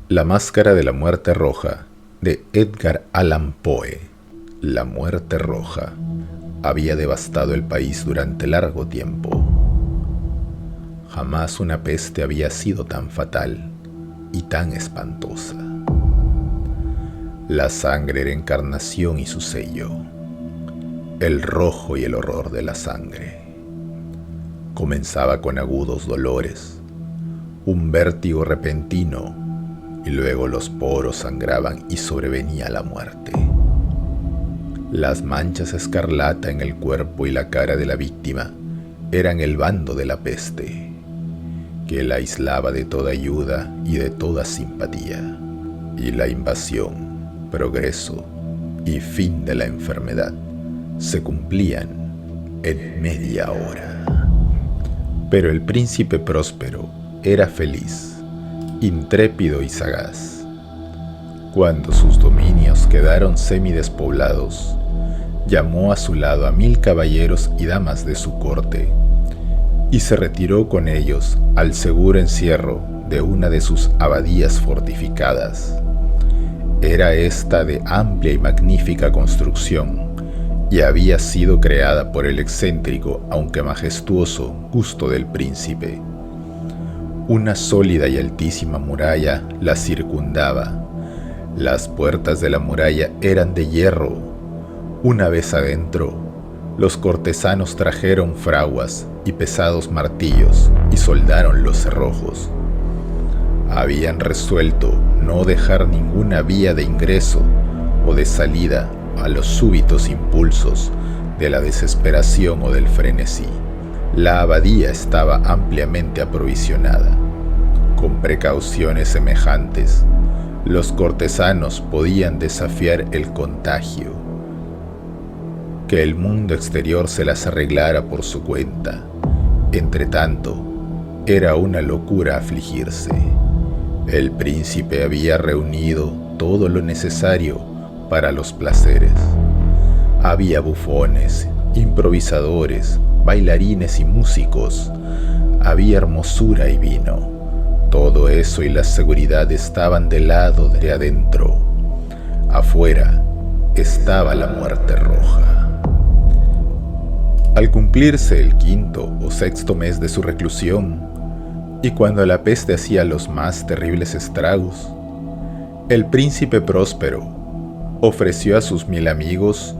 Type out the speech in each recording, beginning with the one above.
La máscara de la muerte roja, de Edgar Allan Poe. La muerte roja había devastado el país durante largo tiempo. Jamás una peste había sido tan fatal y tan espantosa. La sangre era encarnación y su sello, el rojo y el horror de la sangre. Comenzaba con agudos dolores, un vértigo repentino, y luego los poros sangraban y sobrevenía la muerte. Las manchas escarlata en el cuerpo y la cara de la víctima eran el bando de la peste, que la aislaba de toda ayuda y de toda simpatía. Y la invasión, progreso y fin de la enfermedad se cumplían en media hora. Pero el príncipe próspero era feliz, intrépido y sagaz. Cuando sus dominios quedaron semidespoblados, llamó a su lado a 1000 caballeros y damas de su corte y se retiró con ellos al seguro encierro de una de sus abadías fortificadas. Era esta de amplia y magnífica construcción y había sido creada por el excéntrico aunque majestuoso gusto del príncipe. Una sólida y altísima muralla la circundaba. Las puertas de la muralla eran de hierro. Una vez adentro, los cortesanos trajeron fraguas y pesados martillos y soldaron los cerrojos. Habían resuelto no dejar ninguna vía de ingreso o de salida a los súbitos impulsos de la desesperación o del frenesí. La abadía estaba ampliamente aprovisionada. Con precauciones semejantes, los cortesanos podían desafiar el contagio. Que el mundo exterior se las arreglara por su cuenta. Entretanto, era una locura afligirse. El príncipe había reunido todo lo necesario para los placeres. Había bufones, improvisadores, bailarines y músicos. Había hermosura y vino. Todo eso y la seguridad estaban del lado de adentro. Afuera estaba la muerte roja. Al cumplirse el 5º o 6º mes de su reclusión, y cuando la peste hacía los más terribles estragos, el príncipe próspero ofreció a sus 1000 amigos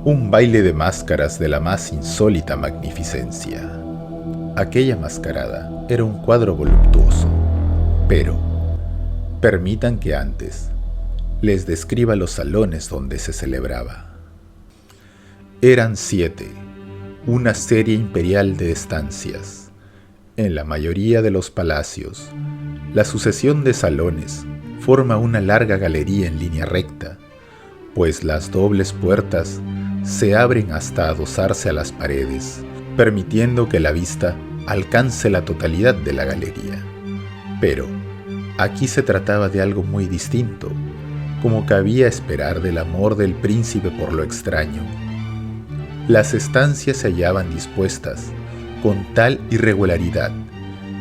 un baile de máscaras de la más insólita magnificencia. Aquella mascarada era un cuadro voluptuoso, pero permitan que antes les describa los salones donde se celebraba. Eran 7, una serie imperial de estancias. En la mayoría de los palacios, la sucesión de salones forma una larga galería en línea recta, pues las dobles puertas se abren hasta adosarse a las paredes, permitiendo que la vista alcance la totalidad de la galería. Pero aquí se trataba de algo muy distinto, como cabía esperar del amor del príncipe por lo extraño. Las estancias se hallaban dispuestas con tal irregularidad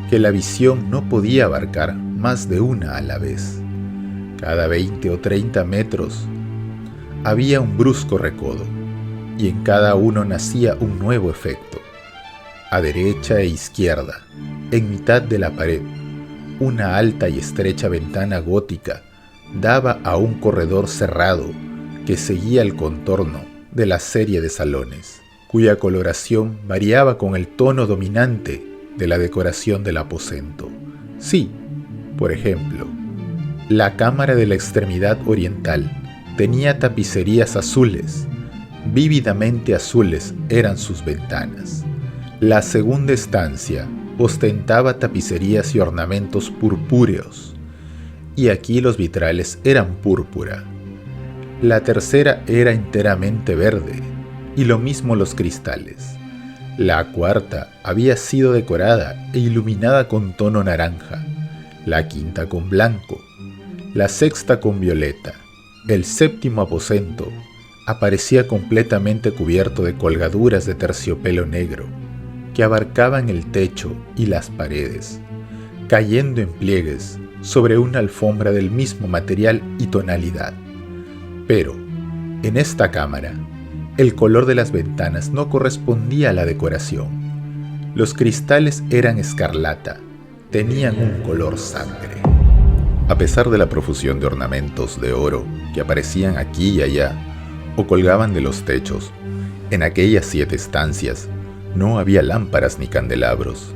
que la visión no podía abarcar más de una a la vez. Cada 20 o 30 metros había un brusco recodo, y en cada uno nacía un nuevo efecto. A derecha e izquierda, en mitad de la pared, una alta y estrecha ventana gótica daba a un corredor cerrado que seguía el contorno de la serie de salones, cuya coloración variaba con el tono dominante de la decoración del aposento. Sí, por ejemplo, la cámara de la extremidad oriental tenía tapicerías azules, vívidamente azules eran sus ventanas. La segunda estancia ostentaba tapicerías y ornamentos purpúreos, y aquí los vitrales eran púrpura. La tercera era enteramente verde, y lo mismo los cristales. La cuarta había sido decorada e iluminada con tono naranja, la quinta con blanco, la sexta con violeta. El 7º aposento aparecía completamente cubierto de colgaduras de terciopelo negro que abarcaban el techo y las paredes, cayendo en pliegues sobre una alfombra del mismo material y tonalidad. Pero, en esta cámara, el color de las ventanas no correspondía a la decoración. Los cristales eran escarlata, tenían un color sangre. A pesar de la profusión de ornamentos de oro que aparecían aquí y allá o colgaban de los techos, en aquellas 7 estancias no había lámparas ni candelabros.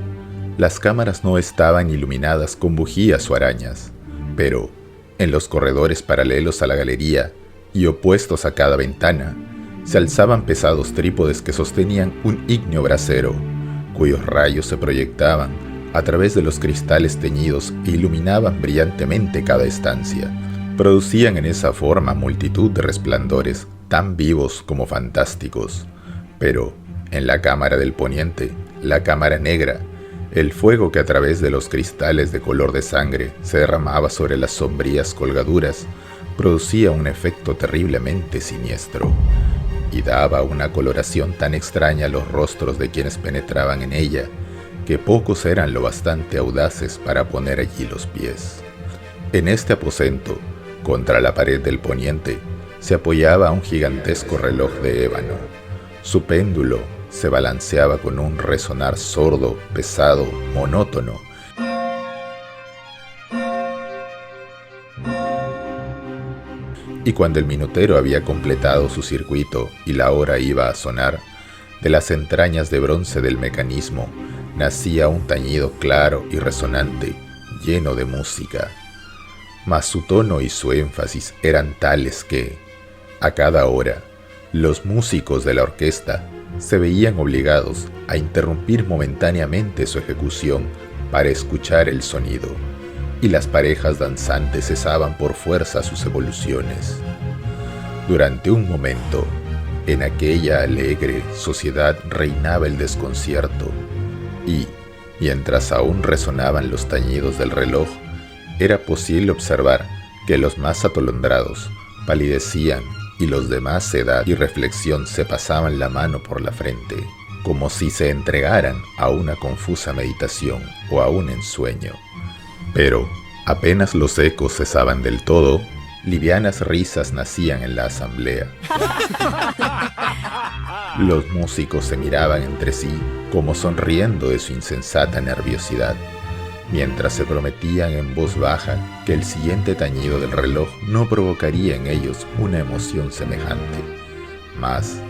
Las cámaras no estaban iluminadas con bujías o arañas, pero en los corredores paralelos a la galería y opuestos a cada ventana, se alzaban pesados trípodes que sostenían un ígneo brasero, cuyos rayos se proyectaban a través de los cristales teñidos e iluminaban brillantemente cada estancia. Producían en esa forma multitud de resplandores tan vivos como fantásticos. Pero, en la cámara del poniente, la cámara negra, el fuego que a través de los cristales de color de sangre se derramaba sobre las sombrías colgaduras, producía un efecto terriblemente siniestro, y daba una coloración tan extraña a los rostros de quienes penetraban en ella, que pocos eran lo bastante audaces para poner allí los pies. En este aposento, contra la pared del poniente, se apoyaba un gigantesco reloj de ébano. Su péndulo se balanceaba con un resonar sordo, pesado, monótono. Y cuando el minutero había completado su circuito y la hora iba a sonar, de las entrañas de bronce del mecanismo nacía un tañido claro y resonante, lleno de música. Mas su tono y su énfasis eran tales que, a cada hora, los músicos de la orquesta se veían obligados a interrumpir momentáneamente su ejecución para escuchar el sonido, y las parejas danzantes cesaban por fuerza sus evoluciones. Durante un momento, en aquella alegre sociedad reinaba el desconcierto, y, mientras aún resonaban los tañidos del reloj, era posible observar que los más atolondrados palidecían y los de más edad y reflexión se pasaban la mano por la frente, como si se entregaran a una confusa meditación o a un ensueño. Pero, apenas los ecos cesaban del todo, livianas risas nacían en la asamblea. Los músicos se miraban entre sí, como sonriendo de su insensata nerviosidad, mientras se prometían en voz baja que el siguiente tañido del reloj no provocaría en ellos una emoción semejante. Mas,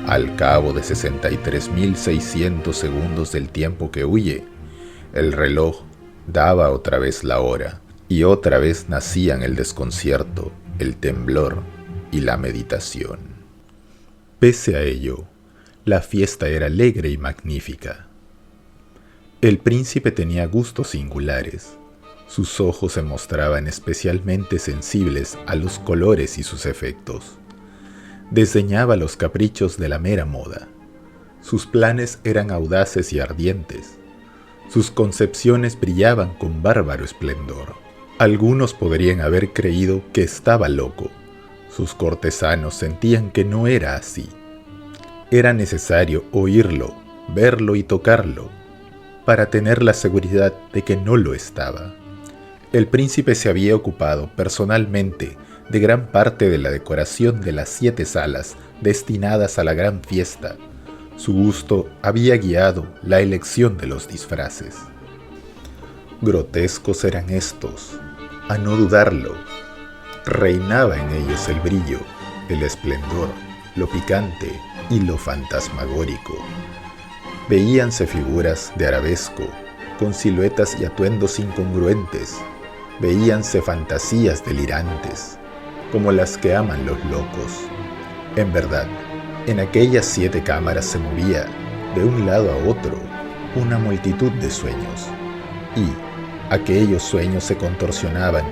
al cabo de 63.600 segundos del tiempo que huye, el reloj daba otra vez la hora, y otra vez nacían el desconcierto, el temblor y la meditación. Pese a ello, la fiesta era alegre y magnífica. El príncipe tenía gustos singulares. Sus ojos se mostraban especialmente sensibles a los colores y sus efectos. Desdeñaba los caprichos de la mera moda. Sus planes eran audaces y ardientes. Sus concepciones brillaban con bárbaro esplendor. Algunos podrían haber creído que estaba loco. Sus cortesanos sentían que no era así. Era necesario oírlo, verlo y tocarlo para tener la seguridad de que no lo estaba. El príncipe se había ocupado personalmente de gran parte de la decoración de las 7 salas destinadas a la gran fiesta. Su gusto había guiado la elección de los disfraces. Grotescos eran estos, a no dudarlo. Reinaba en ellos el brillo, el esplendor, lo picante y lo fantasmagórico. Veíanse figuras de arabesco, con siluetas y atuendos incongruentes. Veíanse fantasías delirantes, como las que aman los locos. En verdad, en aquellas 7 cámaras se movía, de un lado a otro, una multitud de sueños. Y aquellos sueños se contorsionaban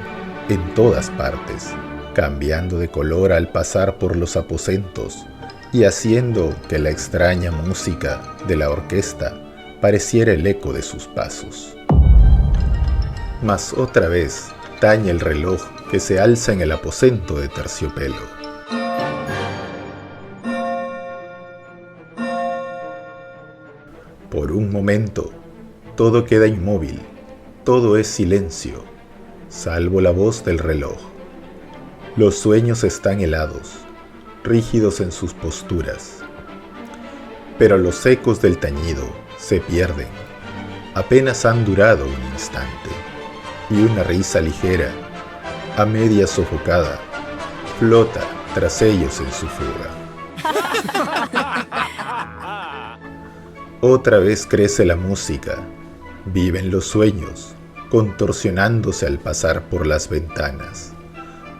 en todas partes, cambiando de color al pasar por los aposentos, y haciendo que la extraña música de la orquesta pareciera el eco de sus pasos. Mas otra vez tañe el reloj que se alza en el aposento de terciopelo. Por un momento, todo queda inmóvil, todo es silencio, salvo la voz del reloj. Los sueños están helados, rígidos en sus posturas. Pero los ecos del tañido se pierden. Apenas han durado un instante, y una risa ligera, a media sofocada, flota tras ellos en su fuga. Otra vez crece la música, viven los sueños, contorsionándose al pasar por las ventanas,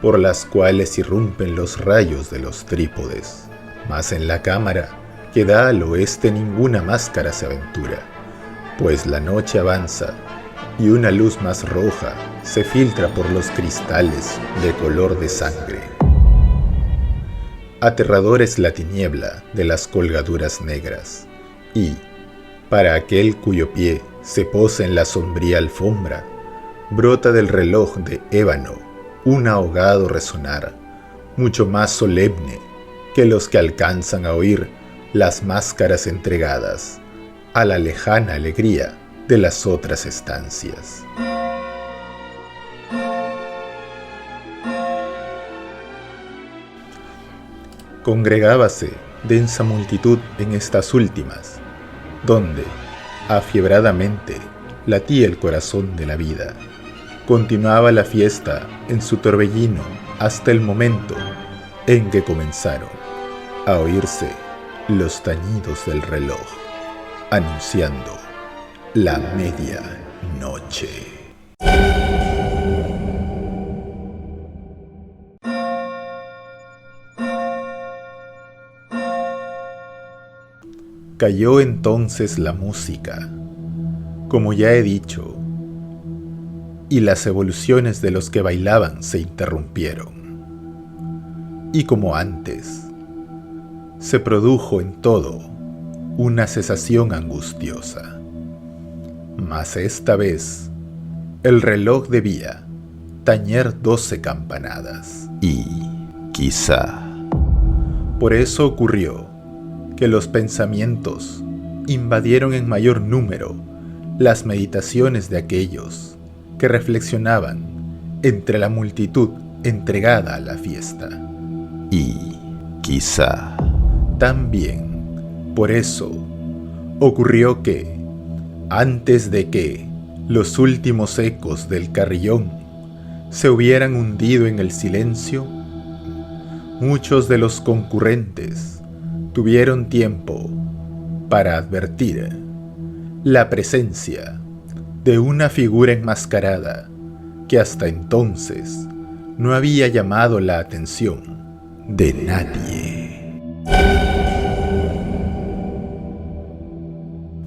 por las cuales irrumpen los rayos de los trípodes. Mas en la cámara que da al oeste ninguna máscara se aventura, pues la noche avanza y una luz más roja se filtra por los cristales de color de sangre. Aterrador es la tiniebla de las colgaduras negras, y, para aquel cuyo pie se posa en la sombría alfombra, brota del reloj de ébano un ahogado resonar, mucho más solemne que los que alcanzan a oír las máscaras entregadas a la lejana alegría de las otras estancias. Congregábase densa multitud en estas últimas, donde, afiebradamente, latía el corazón de la vida. Continuaba la fiesta en su torbellino hasta el momento en que comenzaron a oírse los tañidos del reloj, anunciando la medianoche. Cayó entonces la música, como ya he dicho, y las evoluciones de los que bailaban se interrumpieron. Y como antes, se produjo en todo una cesación angustiosa. Mas esta vez, el reloj debía tañer 12 campanadas. Y, quizá, por eso ocurrió que los pensamientos invadieron en mayor número las meditaciones de aquellos que reflexionaban entre la multitud entregada a la fiesta. Y, quizá, también por eso ocurrió que, antes de que los últimos ecos del carillón se hubieran hundido en el silencio, muchos de los concurrentes tuvieron tiempo para advertir la presencia de una figura enmascarada que hasta entonces no había llamado la atención de nadie.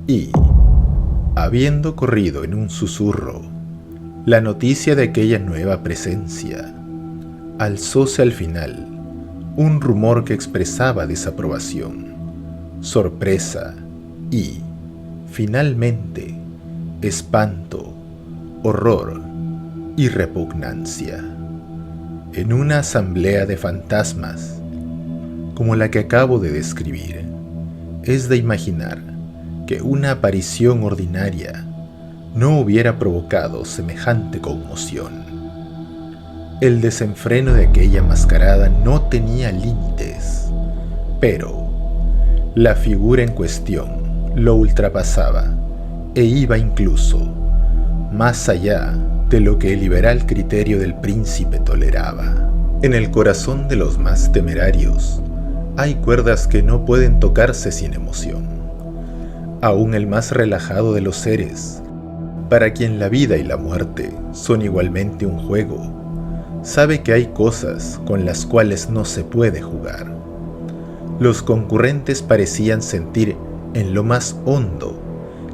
Y, habiendo corrido en un susurro la noticia de aquella nueva presencia, alzóse al final un rumor que expresaba desaprobación, sorpresa y, finalmente, espanto, horror y repugnancia. En una asamblea de fantasmas, como la que acabo de describir, es de imaginar que una aparición ordinaria no hubiera provocado semejante conmoción. El desenfreno de aquella mascarada no tenía límites, pero la figura en cuestión lo ultrapasaba e iba incluso más allá de lo que el liberal criterio del príncipe toleraba. En el corazón de los más temerarios hay cuerdas que no pueden tocarse sin emoción. Aún el más relajado de los seres, para quien la vida y la muerte son igualmente un juego, sabe que hay cosas con las cuales no se puede jugar. Los concurrentes parecían sentir en lo más hondo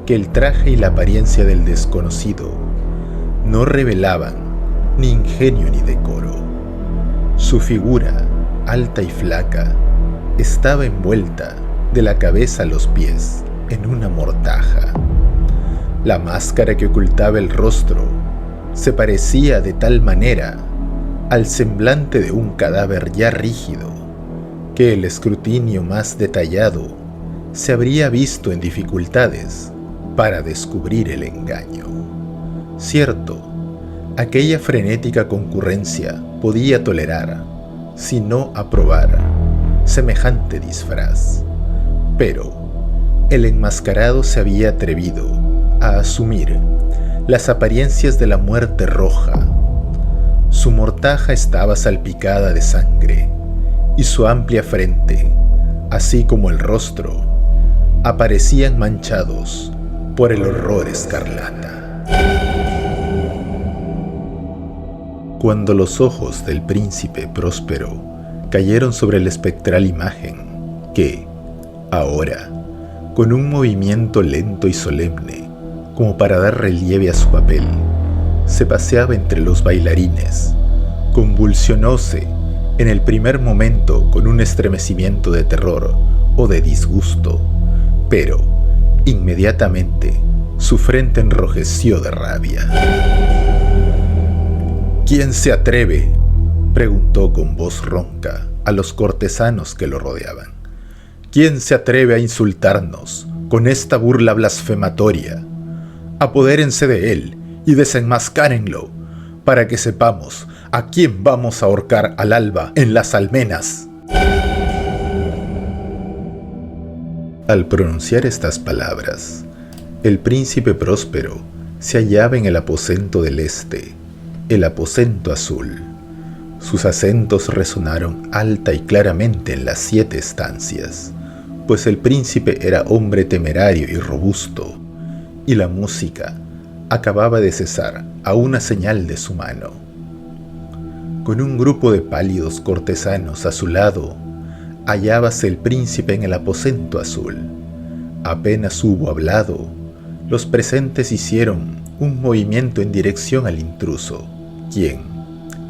que el traje y la apariencia del desconocido no revelaban ni ingenio ni decoro. Su figura, alta y flaca, estaba envuelta de la cabeza a los pies en una mortaja. La máscara que ocultaba el rostro se parecía de tal manera al semblante de un cadáver ya rígido que el escrutinio más detallado se habría visto en dificultades para descubrir el engaño. Cierto, aquella frenética concurrencia podía tolerar, si no aprobar, semejante disfraz. Pero el enmascarado se había atrevido a asumir las apariencias de la muerte roja. Su mortaja estaba salpicada de sangre y su amplia frente, así como el rostro, aparecían manchados por el horror escarlata. Cuando los ojos del príncipe Próspero cayeron sobre la espectral imagen que, ahora, con un movimiento lento y solemne, como para dar relieve a su papel, se paseaba entre los bailarines, convulsionóse en el primer momento con un estremecimiento de terror o de disgusto, pero inmediatamente su frente enrojeció de rabia. ¿Quién se atreve?, preguntó con voz ronca a los cortesanos que lo rodeaban. ¿Quién se atreve a insultarnos con esta burla blasfematoria? Apodérense de él y desenmascárenlo, para que sepamos a quién vamos a ahorcar al alba en las almenas. Al pronunciar estas palabras, el príncipe Próspero se hallaba en el aposento del este, el aposento azul. Sus acentos resonaron alta y claramente en las 7 estancias, pues el príncipe era hombre temerario y robusto, y la música acababa de cesar a una señal de su mano. Con un grupo de pálidos cortesanos a su lado, hallábase el príncipe en el aposento azul. Apenas hubo hablado, los presentes hicieron un movimiento en dirección al intruso, quien,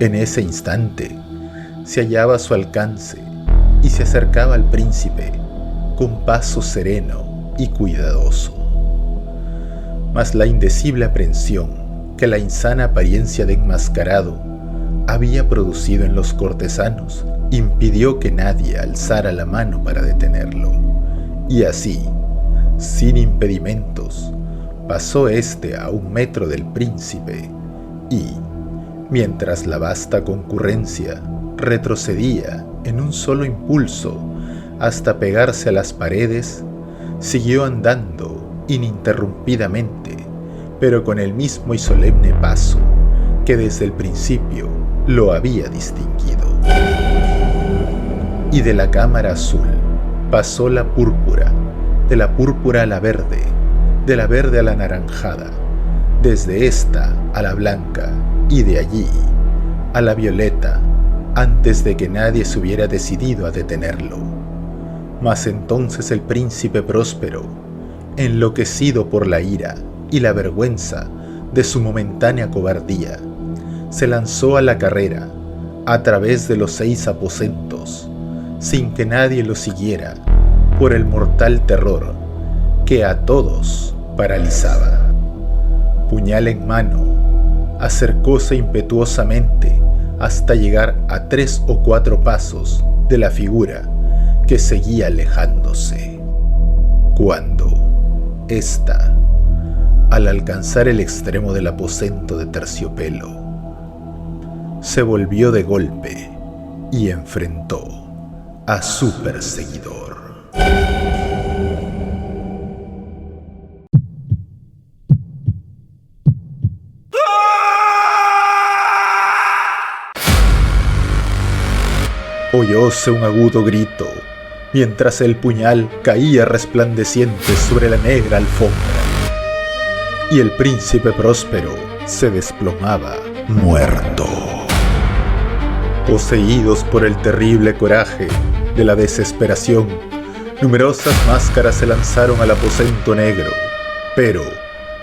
en ese instante, se hallaba a su alcance y se acercaba al príncipe con paso sereno y cuidadoso. Mas la indecible aprensión que la insana apariencia de enmascarado había producido en los cortesanos impidió que nadie alzara la mano para detenerlo, y así, sin impedimentos, pasó éste a 1 metro del príncipe y, mientras la vasta concurrencia retrocedía en un solo impulso hasta pegarse a las paredes, siguió andando ininterrumpidamente, pero con el mismo y solemne paso que desde el principio lo había distinguido. Y de la cámara azul pasó la púrpura, de la púrpura a la verde, de la verde a la anaranjada, desde esta a la blanca y de allí a la violeta, antes de que nadie se hubiera decidido a detenerlo. Mas entonces el príncipe Próspero, enloquecido por la ira y la vergüenza de su momentánea cobardía, se lanzó a la carrera a través de los 6 aposentos, sin que nadie lo siguiera, por el mortal terror que a todos paralizaba. Puñal en mano, acercóse impetuosamente hasta llegar a 3 o 4 pasos de la figura que seguía alejándose, cuando ésta, al alcanzar el extremo del aposento de terciopelo, se volvió de golpe y enfrentó a su perseguidor. Oyóse un agudo grito, mientras el puñal caía resplandeciente sobre la negra alfombra, y el príncipe Próspero se desplomaba muerto. Poseídos por el terrible coraje de la desesperación, numerosas máscaras se lanzaron al aposento negro, pero,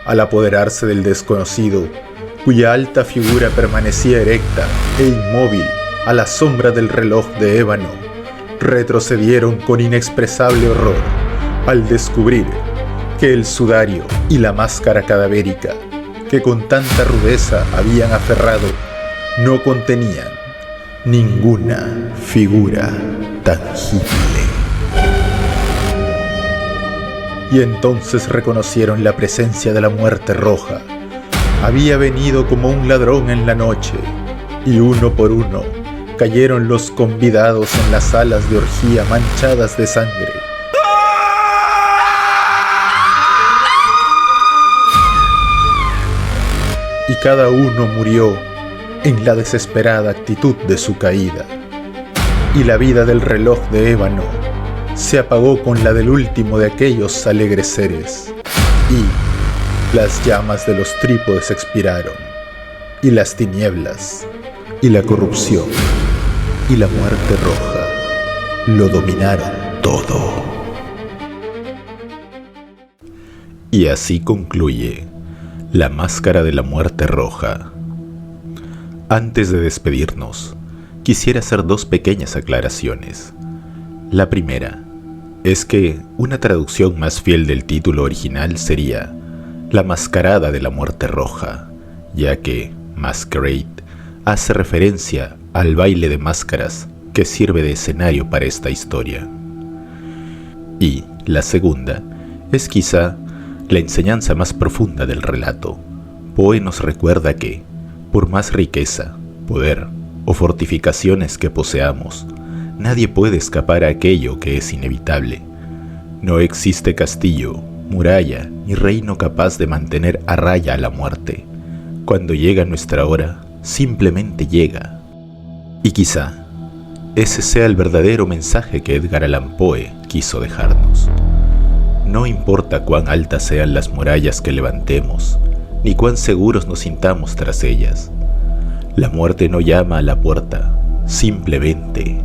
al apoderarse del desconocido, cuya alta figura permanecía erecta e inmóvil a la sombra del reloj de ébano, retrocedieron con inexpresable horror al descubrir que el sudario y la máscara cadavérica que con tanta rudeza habían aferrado no contenían ninguna figura tangible. Y entonces reconocieron la presencia de la muerte roja, Había venido como un ladrón en la noche, y uno por uno cayeron los convidados en las salas de orgía manchadas de sangre. Y cada uno murió en la desesperada actitud de su caída. Y la vida del reloj de ébano se apagó con la del último de aquellos alegres seres. Y las llamas de los trípodes expiraron, y las tinieblas, y la corrupción, y la muerte roja lo dominaron todo. Y así concluye La Máscara de la Muerte Roja. Antes de despedirnos, quisiera hacer dos pequeñas aclaraciones. La primera es que una traducción más fiel del título original sería La Mascarada de la Muerte Roja, ya que Masquerade hace referencia al baile de máscaras que sirve de escenario para esta historia. Y la segunda es quizá la enseñanza más profunda del relato. Poe nos recuerda que, por más riqueza, poder o fortificaciones que poseamos, nadie puede escapar a aquello que es inevitable. No existe castillo, muralla ni reino capaz de mantener a raya a la muerte. Cuando llega nuestra hora, simplemente llega. Y quizá ese sea el verdadero mensaje que Edgar Allan Poe quiso dejarnos. No importa cuán altas sean las murallas que levantemos, ni cuán seguros nos sintamos tras ellas. La muerte no llama a la puerta, simplemente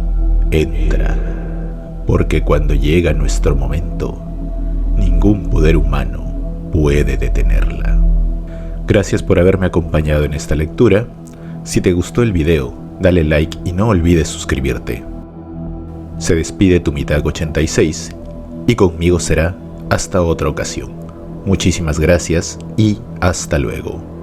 entra. Porque cuando llega nuestro momento, ningún poder humano puede detenerla. Gracias por haberme acompañado en esta lectura. Si te gustó el video, dale like y no olvides suscribirte. Se despide tu Mitag86 y conmigo será hasta otra ocasión. Muchísimas gracias y hasta luego.